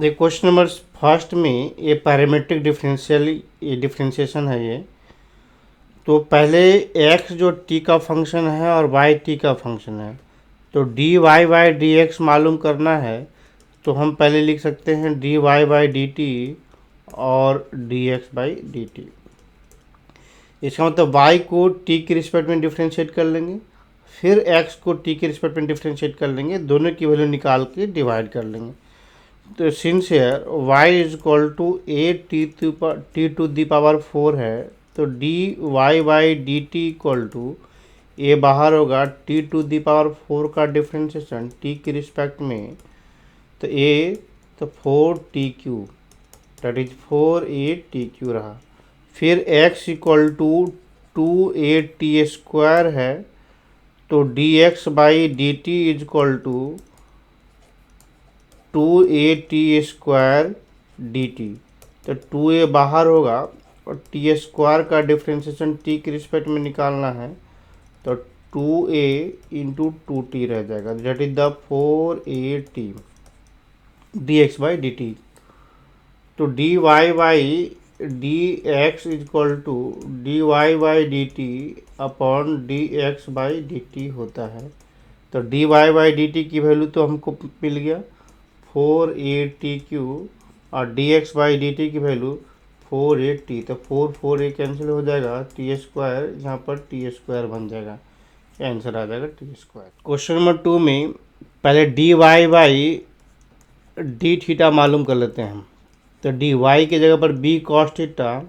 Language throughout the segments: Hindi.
देखिए क्वेश्चन नंबर फर्स्ट में ये पैरामीट्रिक डिफरेंशियल ये डिफरेंशिएशन है ये। तो पहले x जो t का फंक्शन है और y t का फंक्शन है, तो dy बाई डी एक्स मालूम करना है। तो हम पहले लिख सकते हैं dy बाई डी टी और dx बाई डी टी। इसका मतलब y को t के रिस्पेक्ट में डिफ्रेंशिएट कर लेंगे, फिर x को t के रिस्पेक्ट में डिफ्रेंशिएट कर लेंगे, दोनों की वैल्यू निकाल के डिवाइड कर लेंगे। तो since here y is equal to a t to the power 4 है, तो D Y by D t equal to a बाहर होगा टी टू दी पावर 4 का डिफ्रेंशिएशन t के रिस्पेक्ट में, तो ए तो 4t³ दैट इज 4a_t³ रहा। फिर x इक्वल टू 2a_t² है, तो dx by D T is equal to 2a_t² dt। तो 2a बाहर होगा और t² का डिफ्रेंशिएशन t के रिस्पेक्ट में निकालना है, तो 2a इंटू 2t रह जाएगा, that is the 4a_t dx by D T. तो dy by D x is equal to dy by D T upon dx by D T होता है। तो dy बाई डी टी की वैल्यू तो हमको मिल गया 4a_t³ और dx बाई डी टी की वैल्यू 4a_t। तो 4 कैंसिल हो जाएगा, t² यहाँ पर t² बन जाएगा, आंसर आ जाएगा t²। क्वेश्चन नंबर 2 में पहले dy बाई डी थीटा मालूम कर लेते हैं हम। तो dy की जगह पर b cos theta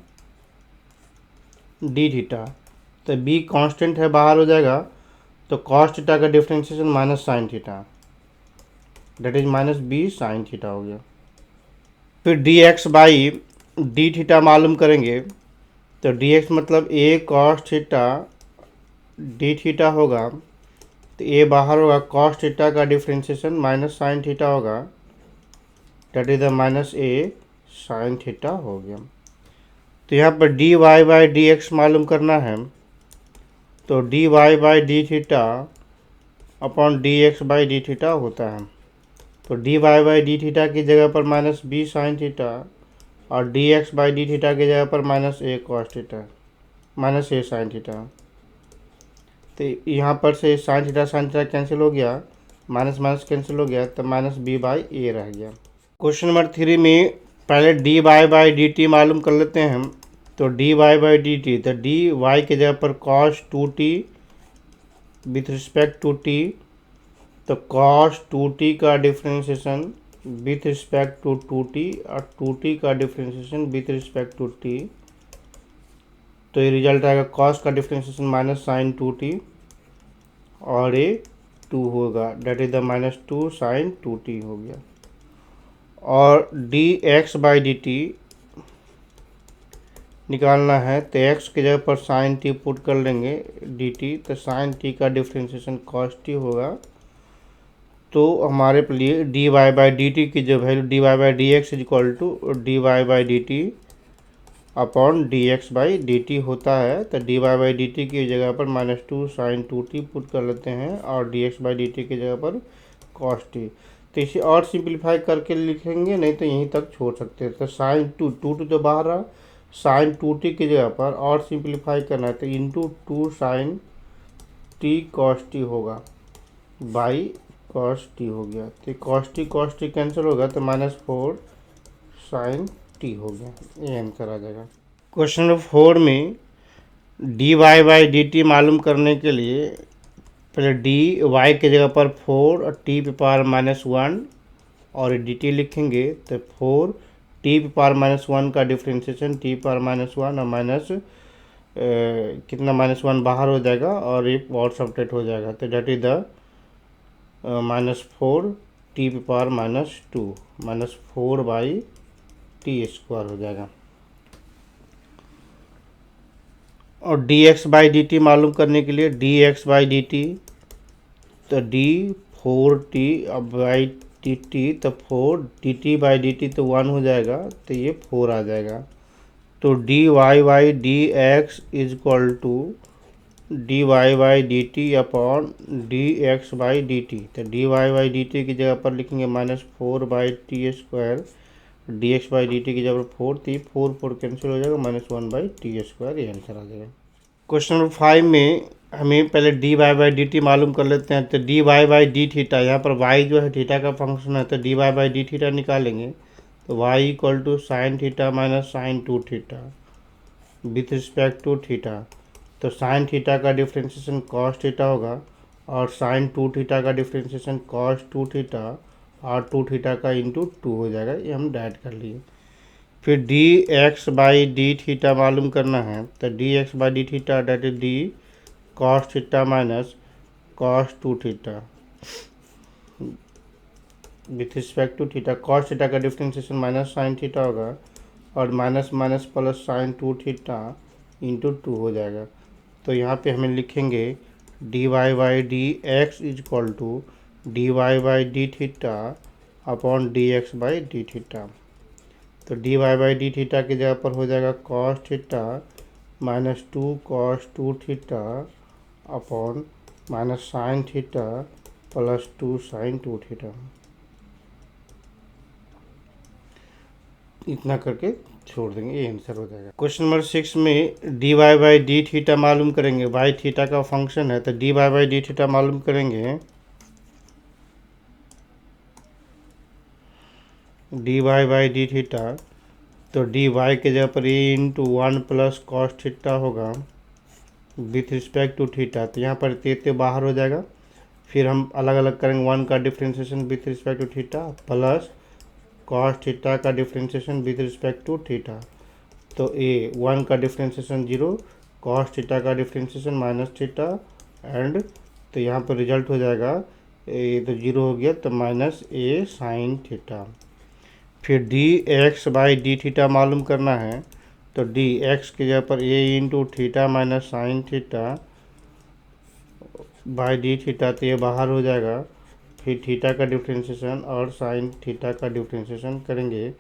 D theta, तो b कांस्टेंट है बाहर हो जाएगा, तो cos थीटा का differentiation minus sine theta that is minus b sine theta हो गया। फिर dx बाई डी थीटा मालूम करेंगे, तो dx मतलब a cos theta D theta होगा, तो a बाहर होगा, cos थीटा का डिफ्रेंशिएशन माइनस साइन थीटा होगा, that is the minus a sine theta हो गया। तो यहाँ पर dy बाई डी एक्स मालूम करना है, तो dy by D theta upon dx by D theta होता है। तो dy बाई डी थीटा की जगह पर माइनस b साइन थीटा और dx बाई डी थीटा की जगह पर minus a cos theta minus a sign theta. तो यहाँ पर से साइन थीटा कैंसिल हो गया, माइनस माइनस कैंसिल हो गया, तो माइनस b बाई a रह गया। क्वेश्चन नंबर 3 में पहले dy बाई डी टी मालूम कर लेते हैं हम। तो dy बाई डी टी, तो dy की जगह पर cos 2t with respect to t, तो cos 2t का differentiation with respect to 2t और 2t का differentiation with respect to t, तो ये रिजल्ट आएगा cos का डिफ्रेंशिएशन माइनस साइन 2t और ये 2 होगा, that is the minus 2 sine 2t हो गया। और dx बाई डी टी निकालना है, तो x की जगह पर साइन t पुट कर लेंगे dt, तो साइन t का डिफ्रेंशिएशन cos t होगा। तो हमारे लिए dy बाई डी टी की जो value dy by D x is equal to dy by D T upon dx by D T होता है। तो dy बाई डी टी की जगह पर माइनस 2 साइन 2t पुट कर लेते हैं और dx बाई डी टी की जगह पर cos t। तो इसे और सिंप्लीफाई करके लिखेंगे, नहीं तो यहीं तक छोड़ सकते हैं। तो साइन 2 तो बाहर रहा, साइन 2t की जगह पर और सिंप्लीफाई करना है, तो into 2 sine t cos t होगा बाई cos t हो गया। तो cos t कैंसिल होगा, तो माइनस 4 साइन t हो गया, ये आंसर आ जाएगा। क्वेश्चन नंबर 4 में dy बाई डी टी मालूम करने के लिए पहले डी वाई की जगह पर 4 और t पे पावर माइनस 1 और डी टी लिखेंगे, तो 4 t पे पावर माइनस 1 का डिफ्रेंशिएशन t पावर माइनस 1 और माइनस कितना माइनस 1 बाहर हो जाएगा और ये और सब्ट्रैक्ट हो जाएगा, तो that is the minus 4 t पे power minus 2 minus 4 by t² हो जाएगा। और dx बाई डी टी मालूम करने के लिए dx बाई डी टी, तो d 4t by D T, तो 4 dt बाई डी टी तो 1 हो जाएगा, तो ये 4 आ जाएगा। तो dy by D x is equal to dy by D T upon dx by D T. तो dy बाई डी टी की जगह पर लिखेंगे minus 4 by t² D x by D T की जब 4 थी, 4 कैंसिल हो जाएगा, -1/t², ये आंसर आ जाएगा। क्वेश्चन नंबर 5 में हमें पहले D Y by D T मालूम कर लेते हैं। तो D Y by D theta, यहाँ पर वाई जो है थीटा का फंक्शन है, तो D Y by D theta निकालेंगे तो Y equal to sine theta minus sine 2 theta with respect to theta. तो साइन थीटा का डिफ्रेंशिएशन कॉस थीटा होगा और साइन 2 थीटा का डिफ्रेंशिएशन कॉस 2 थीटा और 2 थीटा का इंटू 2 हो जाएगा। ये हम डाइट कर लिए। फिर D x by D theta मालूम करना है। तो D x by D theta that is D cos theta minus cos 2 theta with respect to theta. Cos theta का डिफ्रेंशिएशन माइनस साइन थीटा होगा और minus minus plus sine 2 theta into 2 हो जाएगा। तो यहाँ पे हमें लिखेंगे D Y by D x is equal to D Y by D theta upon D x by D theta. तो D Y by D theta की जगह पर हो जाएगा cos theta minus 2 cos 2 theta upon minus sine theta plus 2 sine 2 theta. इतना करके छोड़ देंगे, ये आंसर हो जाएगा। क्वेश्चन नंबर 6 में D Y by D theta मालूम करेंगे। वाई थीटा का फंक्शन है, तो D Y by D theta मालूम करेंगे। D Y by D theta, तो डी वाई के जगह पर ए इंटू 1 प्लस कॉस थीटा होगा विथ रिस्पेक्ट टू थीटा। तो यहाँ पर ते बाहर हो जाएगा। फिर हम अलग अलग करेंगे, 1 का differentiation with respect to theta plus cos theta का differentiation with respect to theta. तो ए 1 का डिफ्रेंशिएशन 0, कॉस थीटा का डिफ्रेंशिएशन माइनस थीटा एंड, तो यहाँ पर रिजल्ट हो जाएगा ए तो 0 हो गया, तो माइनस ए साइन थीटा। फिर D x by D theta मालूम करना है। तो डी एक्स की जगह पर ए into theta minus sine theta by D theta, तो ये बाहर हो जाएगा। फिर थीटा का डिफ्रेंशिएशन और साइन थीटा का डिफ्रेंशिएशन करेंगे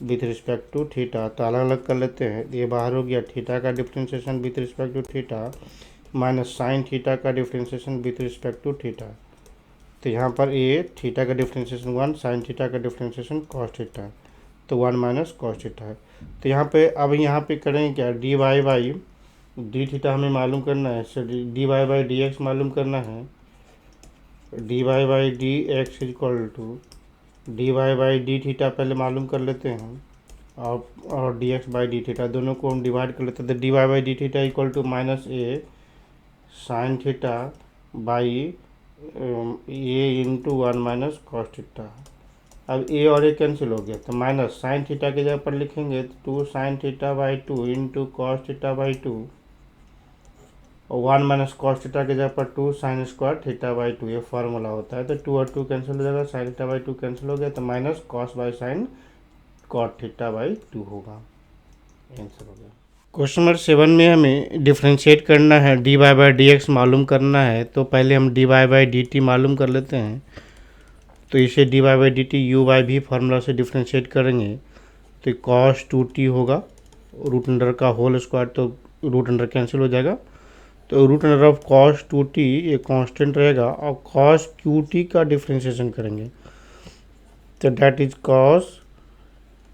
विथ रिस्पेक्ट टू थीटा। तो अलग अलग कर लेते हैं, ये बाहर हो गया। थीटा का differentiation with respect to theta minus sine theta का differentiation with respect to theta. तो यहाँ पर ए थीटा का डिफ्रेंशिएशन 1, साइन थीटा का डिफ्रेंशिएशन कॉस थीटा, तो 1 माइनस कॉस थीटा है। तो यहाँ पे अब यहाँ पे करेंगे क्या, D Y by D theta हमें मालूम करना है, D Y by D X मालूम करना है। D Y by D X equal to D Y by D theta पहले मालूम कर लेते हैं और D x by D theta दोनों को हम डिवाइड कर लेते हैं। तो D Y by D theta equal to minus A sine theta by A into 1 minus cos theta. अब ए और ए कैंसिल हो गया, तो माइनस साइन थीटा की जगह पर लिखेंगे 2 sign theta by 2 into cos theta by 2 और 1 माइनस कॉस थीटा की जगह पर 2 साइन स्क्वायर थीटा बाई 2, ये फार्मूला होता है। तो 2 और 2 कैंसिल हो जाएगा, साइन थीटा बाई 2 कैंसिल हो गया, तो minus cos by sine cot theta by 2 होगा। आंसर हो गया। क्वेश्चन नंबर 7 में हमें डिफ्रेंशिएट करना है, D Y by D X मालूम करना है। तो पहले हम D Y by D T मालूम कर लेते हैं। तो इसे D Y by D T U by भी फार्मूला से डिफ्रेंशिएट करेंगे तो कॉस 2t होगा, रूट अंडर का होल स्क्वायर, तो रूट अंडर कैंसिल हो जाएगा। तो root under of cos 2t ये कांस्टेंट रहेगा और कॉस qt का डिफ्रेंशिएशन करेंगे। तो डैट इज कॉस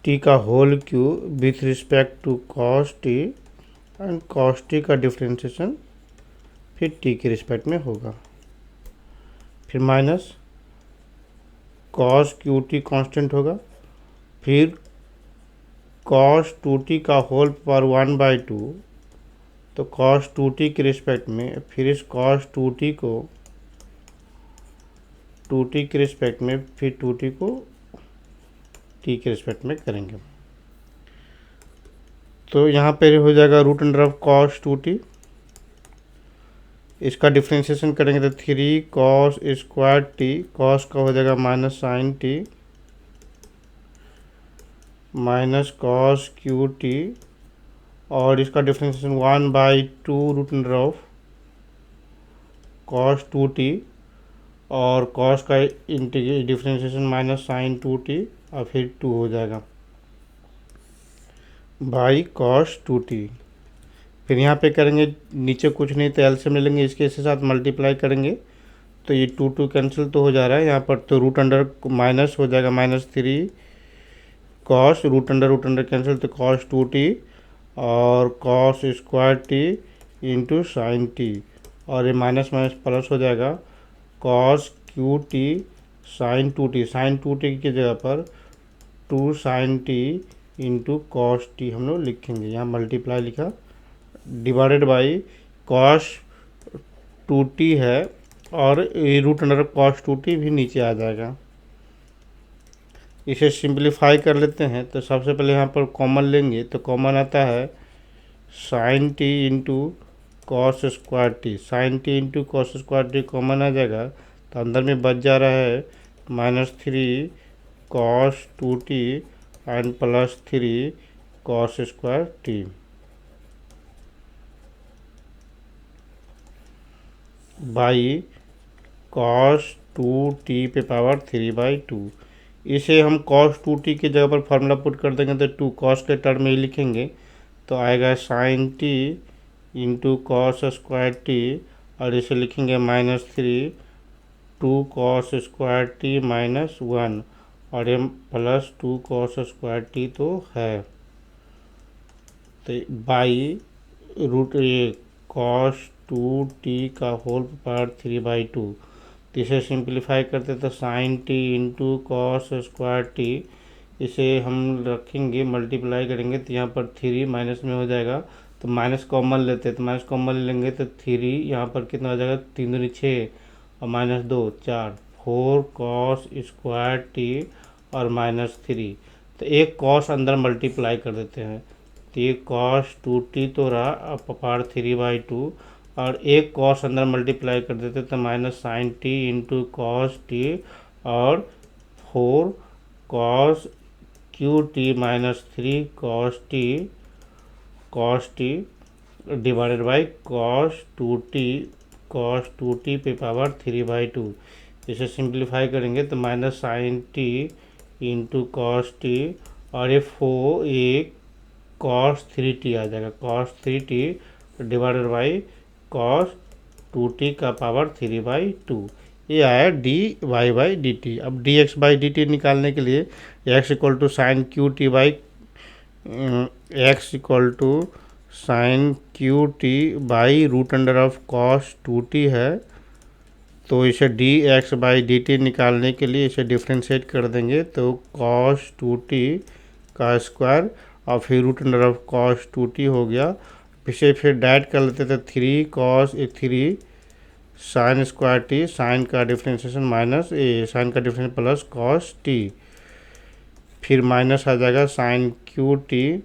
टी का whole cube with respect to cos T and cos T का डिफ्रेंशिएशन फिर टी के रिस्पेक्ट में होगा। फिर minus cos cube T constant होगा, फिर कॉस 2t का होल पावर 1/2, तो कॉस 2t के रिस्पेक्ट में फिर इस कॉस 2t को 2t के रिस्पेक्ट में फिर 2t को t के रिस्पेक्ट में करेंगे। तो यहाँ पे हो जाएगा root under of cos 2t, इसका डिफ्रेंशिएशन करेंगे तो 3 कॉस स्क्वायर टी, कॉस का हो जाएगा minus sine t minus cos cube t और इसका differentiation 1/2 root under of cos 2t और कॉस का डिफ्रेंशिएशन माइनस साइन 2t और फिर 2 हो जाएगा बाई कॉस 2t। फिर यहाँ पे करेंगे नीचे कुछ नहीं तो एलसीएम ले लेंगे, इसके साथ मल्टीप्लाई करेंगे तो ये 2 कैंसिल तो हो जा रहा है यहाँ पर, तो रूट अंडर माइनस हो जाएगा -3 कॉस रूट अंडर कैंसिल, तो कॉस 2t और cos square t into sine t, और ये माइनस माइनस प्लस हो जाएगा, cos cube t sine 2t, sine 2t की जगह पर 2 sine t into cos t हम लोग लिखेंगे, यहाँ मल्टीप्लाई लिखा, डिवाइडेड बाई कॉस 2t है और रूट अंडर कॉस 2t भी नीचे आ जाएगा। इसे सिंप्लीफाई कर लेते हैं, तो सबसे पहले यहाँ पर कॉमन लेंगे, तो कॉमन आता है sine t into cos square t, sine t into cos square t common आ जाएगा, तो अंदर में बच जा रहा है -3 cos 2t and +3 cos square t by cos 2t पे पावर 3/2। इसे हम cos 2t की जगह पर फार्मूला पुट कर देंगे, तो 2 cos के टर्म में ही लिखेंगे, तो आएगा sine t into cos square t, और इसे लिखेंगे -3 2 cos स्क्वायर टी -1, और ये +2 cos स्क्वायर टी तो है, तो बाई रूट ये कॉस 2t का होल पावर 3/2। तो इसे सिंप्लीफाई करते तो sine t into cos square t, इसे हम रखेंगे मल्टीप्लाई करेंगे, तो यहाँ पर 3 माइनस में हो जाएगा, तो माइनस कॉमन लेते, तो माइनस कॉमन लेंगे तो 3 यहाँ पर कितना हो जाएगा, 3 दूनी 6 और -2 4, 4 कॉस स्क्वायर टी और -3, तो एक कॉस अंदर मल्टीप्लाई कर देते हैं, तो ये कॉस 2t तो रहा अब पावर 3/2, और एक कॉस अंदर मल्टीप्लाई कर देते तो minus sine t into cos t और 4 cos cube t -3 cos t divided by cos 2t पे पावर 3/2। इसे सिंप्लीफाई करेंगे तो minus sine t into cos t, और ये 4 एक कॉस 3t आ जाएगा, cos 3t divided by cos 2t का पावर 3/2। ये आया dy/dt। अब dx/dt निकालने के लिए x equal to sine cube t by x equal to sine cube t by root under of cos 2t है, तो इसे dx/dt निकालने के लिए इसे डिफ्रेंशिएट कर देंगे, तो कॉस 2t का स्क्वायर और फिर root under of cos 2t हो गया, इसे फिर डाइट कर लेते थे 3 cos 3 sine square t, sine का डिफ्रेंशिएशन माइनस साइन का डिफ्रेंशिएशन प्लस कॉस टी, फिर माइनस आ जाएगा साइन क्यू टी,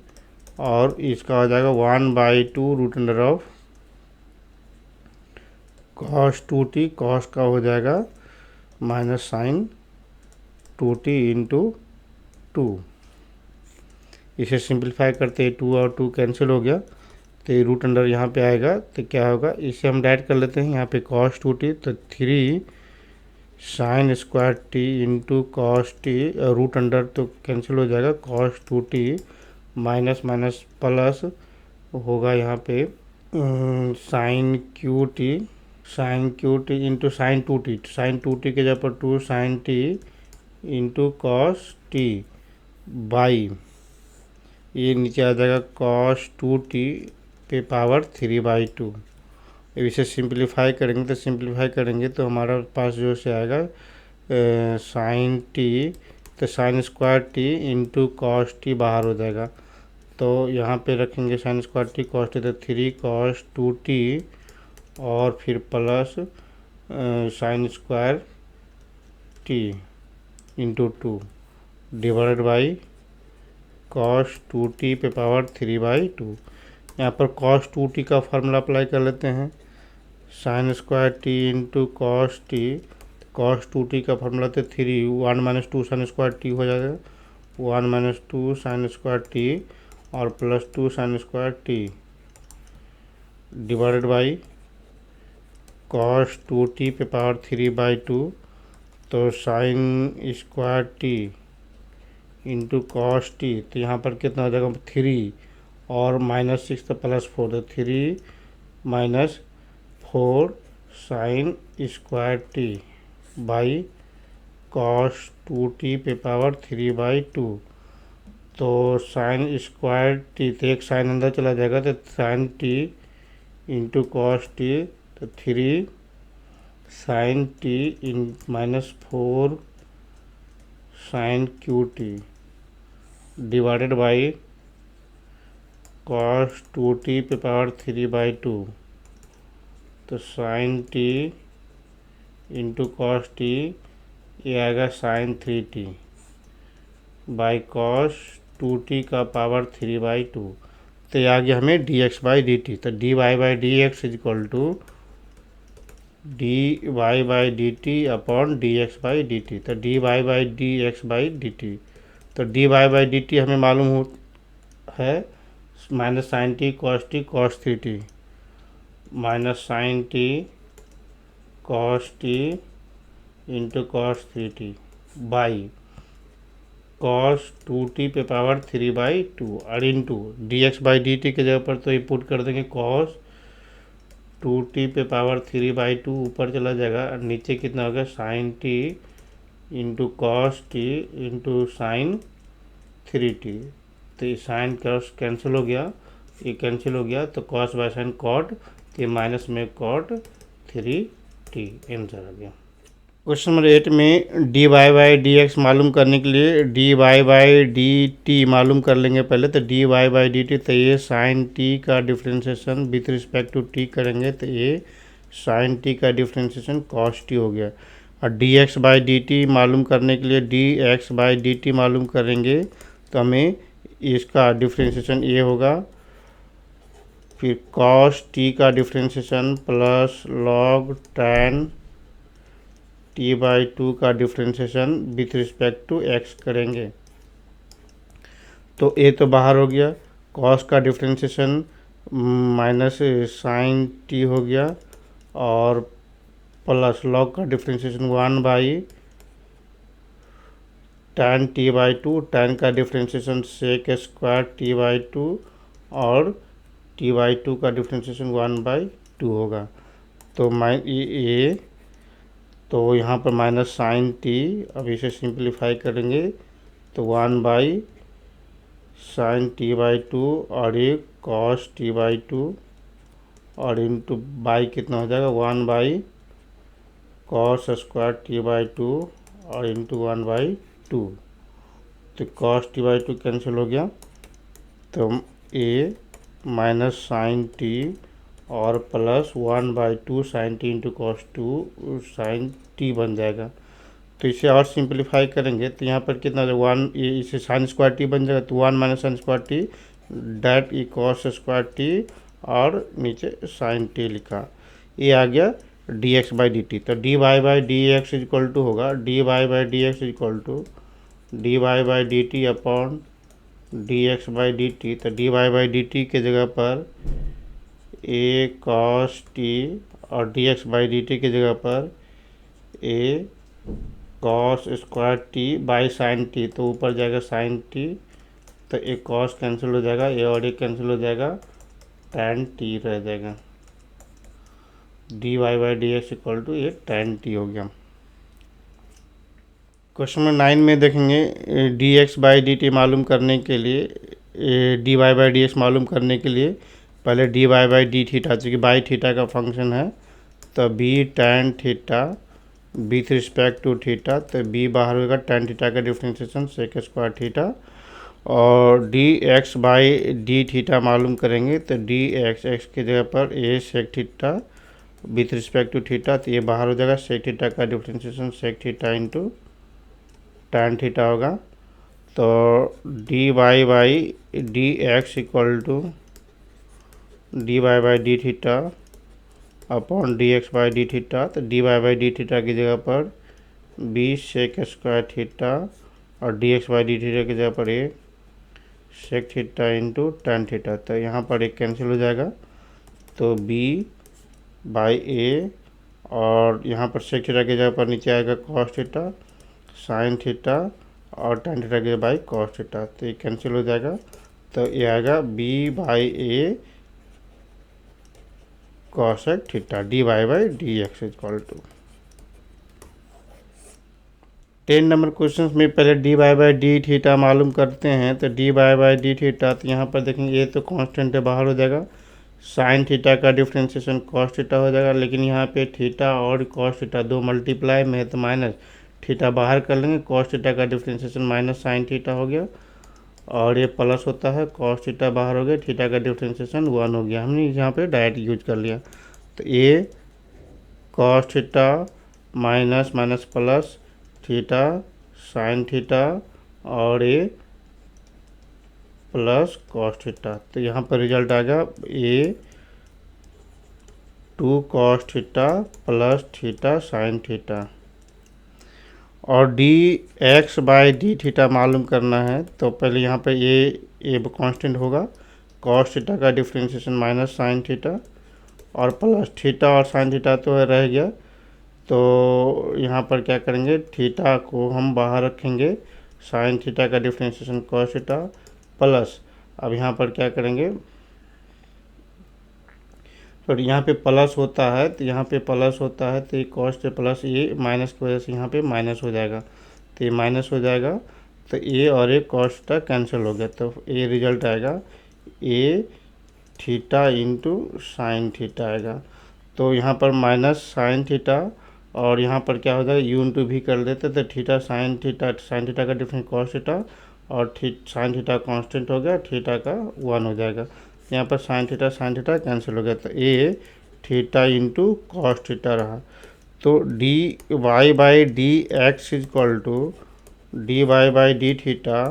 और इसका हो जाएगा 1/2 root under of cos 2t, cos का हो जाएगा माइनस साइन 2t इंटू 2। इसे सिंप्लीफाई करते 2 और 2 कैंसिल हो गया, तो रूट अंडर यहाँ पे आएगा, तो क्या होगा, इसे हम डाइट कर लेते हैं, यहाँ पे कॉस 2t, तो 3 sine square t into cos t, root under तो कैंसिल हो जाएगा, cos 2t minus minus plus होगा यहाँ पे sine cube t into sine 2t, sine 2t के जगह पर 2 sine t into cos t by ये नीचे आ जाएगा कॉस 2t पे पावर 3/2। इसे सिंप्लीफाई करेंगे तो हमारा पास जो से आएगा साइन टी, तो sign square t into cos T बाहर हो जाएगा, तो यहाँ पे रखेंगे sign square T cos t, तो 3 कॉस 2t और फिर plus sign square t into 2 divided by cos 2t पे पावर 3/2। यहाँ पर कॉस 2t का फार्मूला अप्लाई कर लेते हैं, sign square t into cos T, cos 2t का फार्मूला तो 1 - 2 साइन स्क्वायर टी हो जाएगा, 1 - 2 साइन स्क्वायर टी और +2 sign square T divided by cos 2t पे पावर 3/2, तो sign square t into cos t, तो यहाँ पर कितना हो जाएगा 3 और -6 तो +4, तो 3 - 4 sign square t by cos 2t पे पावर 3/2, तो साइन स्क्वायर टी, तो एक साइन अंदर चला जाएगा तो sine t into cos t, तो 3 sine t in -4 sine cube t divided by cos 2t पे पावर 3/2, तो sine t into cos t, ये आएगा sign 3t by cos 2t का पावर 3/2, तो ये आ गया हमें dx/dt। तो dy/dx is equal to dy/dt upon dx/dt, तो dy/dx/dt, तो dy/dt हमें मालूम हो है minus sine t cos 3t minus sine t cos t into cos 3t by cos 2t पे पावर 3/2 और इंटू dx/dt के जगह पर तो ये पुट कर देंगे कॉस 2t पे पावर 3/2 ऊपर चला जाएगा और नीचे कितना हो गया sine t into cos t into sine 3t, तो ये साइन कॉस कैंसिल हो गया, ये कैंसिल हो गया, तो कॉस बाय साइन कॉट, तो ये माइनस में कॉट 3t आंसर आ गया। क्वेश्चन नंबर 8 में dy/dx मालूम करने के लिए dy/dt मालूम कर लेंगे पहले, तो dy/dt, तो ये साइन t का differentiation with respect to t करेंगे, तो ये साइन t का डिफ्रेंशिएशन cos t हो गया। और dx/dt मालूम करने के लिए dx/dt मालूम करेंगे, तो हमें इसका डिफ्रेंशिएशन ये होगा, फिर cos t का differentiation plus log tan t/2 का differentiation with respect to x करेंगे, तो a तो बाहर हो गया, cos का डिफ्रेंशिएशन माइनस साइन t हो गया और प्लस log का डिफ्रेंशिएशन 1/tan t/2, tan का डिफ्रेंशिएशन sec² t/2 और t/2 का डिफ्रेंशिएशन 1/2 होगा, तो ये तो यहाँ पर माइनस साइन टी, अब इसे सिंप्लीफाई करेंगे तो 1/sin t/2 और ये cos t/2 और इंटू बाई कितना हो जाएगा 1/cos² t/2 और इंटू 1/2, तो cos t/2 कैंसिल हो गया, तो ये माइनस साइन टी और plus 1/2 sine t into cos 2 sine t बन जाएगा, तो इसे और सिंप्लीफाई करेंगे तो यहाँ पर कितना 1, ये इसे साइन स्क्वायर टी बन जाएगा, तो 1 minus sign square T that E cos square t और नीचे साइन टी लिखा, ये आ गया dx/dt, तो dy/dx इज इक्वल टू होगा dy/dx is equal to dy/dt upon dx/dt, तो dy/dt के जगह पर a cos t और dx/dt की जगह पर a cos square t by sine t, तो ऊपर जाएगा साइन t, तो एक cos कैंसिल हो जाएगा, a और a कैंसिल हो जाएगा, tan t रह जाएगा, dy/dx इक्वल टू ये tan t हो गया। क्वेश्चन नंबर 9 में देखेंगे dx/dt मालूम करने के लिए dy/dx मालूम करने के लिए पहले dy/d थीटा, चूँकि बाई थीटा का फंक्शन है, तो b tan theta with respect to theta, तो b बाहर होगा, tan थीटा का डिफ्रेंशिएशन sec² थीटा और dx/d थीटा मालूम करेंगे, तो dx के जगह पर a sec theta with respect to theta, तो ये बाहर हो जाएगा, sec थीटा का differentiation sec theta into tan theta होगा, तो dy/dx equal to dy/d theta upon dx/d theta, तो dy/d थीटा की जगह पर b sec² थीटा और dx/d थीटा की जगह पर a sec theta into tan theta, तो यहाँ पर एक कैंसिल हो जाएगा, तो b/a और यहाँ पर sec थीटा की जगह पर नीचे आएगा cos थीटा साइन थीटा और tan थीटा की बाई cos थीटा, तो ये कैंसिल हो जाएगा, तो ये आएगा b/a cosec theta dy/dx equal to. 10 number question में पहले D Y by D theta मालूम करते हैं। तो D Y by D theta, तो यहाँ पर देखेंगे ये तो कांस्टेंट है, बाहर हो जाएगा। साइन थीटा का डिफ्रेंशिएशन कॉस थीटा हो जाएगा, लेकिन यहाँ पे थीटा और कॉस थीटा दो मल्टीप्लाई में है तो माइनस थीटा बाहर कर लेंगे, कॉस थीटा का डिफ्रेंशिएशन माइनस साइन थीटा हो गया, और ये प्लस होता है, कॉस थीटा बाहर हो गया, थीटा का डिफ्रेंशिएशन 1 हो गया। हमने यहाँ पे डायरेक्ट यूज कर लिया। तो ये cos theta minus minus plus theta sine theta और ये प्लस कॉस थीटा, तो यहाँ पर रिजल्ट आ गया a 2 cos theta plus theta sine theta. और D x by D theta मालूम करना है। तो पहले यहाँ पे ए कांस्टेंट होगा, कॉस थीटा का डिफ्रेंशिएशन माइनस साइन थीटा और प्लस थीटा और साइन थीटा तो रह गया। तो यहाँ पर क्या करेंगे, थीटा को हम बाहर रखेंगे, साइन थीटा का डिफ्रेंशिएशन कॉस थीटा प्लस, अब यहाँ पर क्या करेंगे, तो यहाँ पे प्लस होता है, तो यहाँ पे प्लस होता है तो ये कॉस से प्लस ये माइनस की वजह से यहाँ पे माइनस हो जाएगा, तो ये माइनस हो जाएगा। तो ए और ए कॉस थीटा कैंसिल हो गया, तो ये रिजल्ट आएगा ए थीटा इंटू साइन थीटा आएगा। तो यहाँ पर माइनस साइन थीटा और यहाँ पर क्या हो जाएगा, यू इंटू भी कर देते, तो थीटा साइन थीटा का डिफरेंस कॉस थीटा और साइन थीटा कांस्टेंट हो गया, थीटा का 1 हो जाएगा। यहाँ पर साइन थीटा कैंसिल हो गया, तो a theta into cos theta रहा। तो D Y by D x is equal to D Y by D theta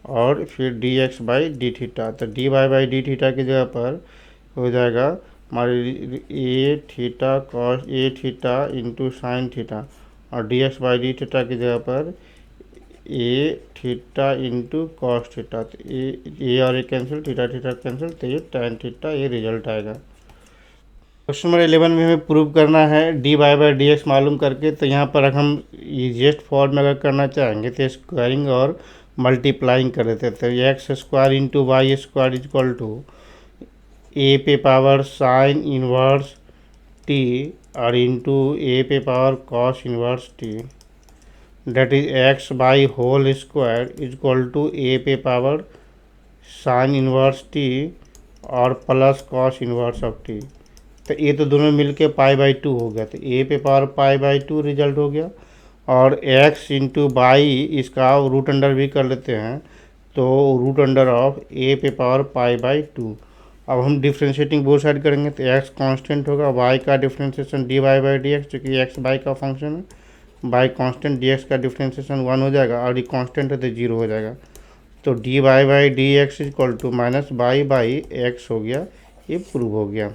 और फिर D x by D theta. तो D Y by D theta की जगह पर हो जाएगा हमारे a theta cos a theta into sine theta और D x by D theta की जगह पर a theta into cos theta. तो ए और ए कैंसिल, थीटा कैंसिल, तो ये tan थीटा, ये रिजल्ट आएगा। क्वेश्चन नंबर 11 में हमें प्रूव करना है D Y by D X मालूम करके। तो यहाँ पर हम ईजीएस्ट फॉर्म में अगर करना चाहेंगे तो स्क्वायरिंग और मल्टीप्लाइंग कर देते। तो x square into y square is equal to a पे पावर साइन इनवर्स टी और इंटू ए पे power cos inverse t, that is x by whole square is equal to a पे पावर साइन इनवर्स टी और plus cos inverse of T. तो ये तो दोनों मिलके पाई बाई 2 हो गया, तो a पे पावर पाई बाई 2 रिजल्ट हो गया। और x इंटू बाई इसका रूट अंडर भी कर लेते हैं, तो रूट अंडर ऑफ a पे पावर पाई बाई 2। अब हम डिफ्रेंशिएटिंग बोथ साइड करेंगे, तो x कांस्टेंट होगा, y का differentiation D Y by D X, चूँकि x बाई का फंक्शन है, बाई कांस्टेंट डी एक्स का डिफ्रेंशिएशन 1 हो जाएगा और ये कांस्टेंट है तो 0 हो जाएगा। तो D Y by D X equal to minus by by X हो गया, ये प्रूव हो गया।